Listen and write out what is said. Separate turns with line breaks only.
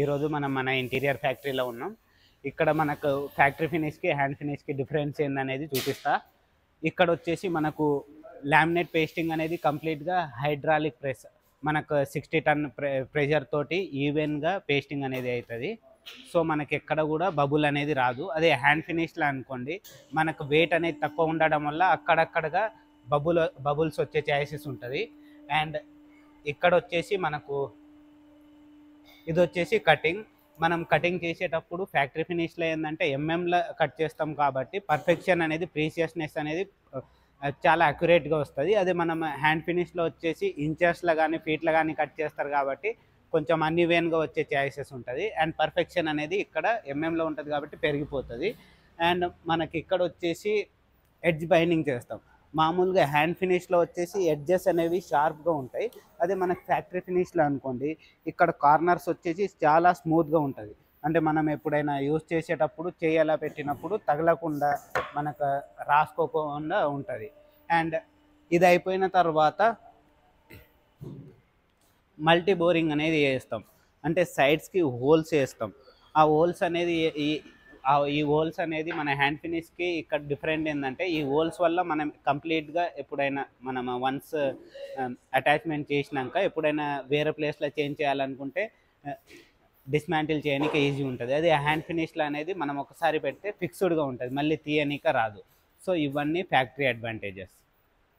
ఈరోజు మనం మన ఇంటీరియర్ ఫ్యాక్టరీలో ఉన్నాం. ఇక్కడ మనకు ఫ్యాక్టరీ ఫినిష్కి హ్యాండ్ ఫినిష్కి డిఫరెన్స్ ఏందనేది చూపిస్తా. ఇక్కడ వచ్చేసి మనకు లామినేట్ పేస్టింగ్ అనేది కంప్లీట్గా హైడ్రాలిక్ ప్రెస్, మనకు 60 టన్ ప్రెషర్ తోటి ఈవెన్గా పేస్టింగ్ అనేది అవుతుంది. సో మనకి ఎక్కడ కూడా బబుల్ అనేది రాదు. అదే హ్యాండ్ ఫినిష్లో అనుకోండి, మనకు వెయిట్ అనేది తక్కువ ఉండడం వల్ల అక్కడక్కడగా బబుల్స్ వచ్చే ఛాయిసెస్ ఉంటుంది. అండ్ ఇక్కడ వచ్చేసి మనకు ఇది వచ్చేసి కటింగ్. మనం కటింగ్ చేసేటప్పుడు ఫ్యాక్టరీ ఫినిష్లో ఏంటంటే ఎంఎంలో కట్ చేస్తాం కాబట్టి పర్ఫెక్షన్ అనేది, ప్రీసియస్నెస్ అనేది చాలా అక్యురేట్గా వస్తుంది. అదే మనం హ్యాండ్ ఫినిష్లో వచ్చేసి ఇంచెస్లో కానీ ఫీట్లో కానీ కట్ చేస్తారు కాబట్టి కొంచెం అన్ఈవెన్గా వచ్చే ఛాయిసెస్ ఉంటుంది. అండ్ పర్ఫెక్షన్ అనేది ఇక్కడ ఎంఎంలో ఉంటుంది కాబట్టి పెరిగిపోతుంది. అండ్ మనకి ఇక్కడ వచ్చేసి ఎడ్జ్ బైండింగ్ చేస్తాం. మామూలుగా హ్యాండ్ ఫినిష్లో వచ్చేసి ఎడ్జెస్ అనేవి షార్ప్గా ఉంటాయి. అదే మనకి ఫ్యాక్టరీ ఫినిష్లో అనుకోండి, ఇక్కడ కార్నర్స్ వచ్చేసి చాలా స్మూత్గా ఉంటుంది. అంటే మనం ఎప్పుడైనా యూజ్ చేసేటప్పుడు చేయాలా పెట్టినప్పుడు తగలకుండా మనకు రాసుకోకుండా ఉంటుంది. అండ్ ఇది అయిపోయిన తర్వాత మల్టీ బోరింగ్ అనేది వేస్తాం. అంటే సైడ్స్కి హోల్స్ వేస్తాం. ఆ హోల్స్ అనేది ఈ హోల్స్ అనేది మన హ్యాండ్ ఫినిష్కి ఇక్కడ డిఫరెంట్ ఏంటంటే, ఈ హోల్స్ వల్ల మనం కంప్లీట్గా ఎప్పుడైనా మనం వన్స్ అటాచ్మెంట్ చేసినాక ఎప్పుడైనా వేరే ప్లేస్లో చేంజ్ చేయాలనుకుంటే డిస్మాంటిల్ చేయడానికి ఈజీ ఉంటుంది. అదే హ్యాండ్ ఫినిష్లో అనేది మనం ఒకసారి పెడితే ఫిక్స్డ్గా ఉంటుంది, మళ్ళీ తీయనీక రాదు. సో ఇవన్నీ ఫ్యాక్టరీ అడ్వాంటేజెస్.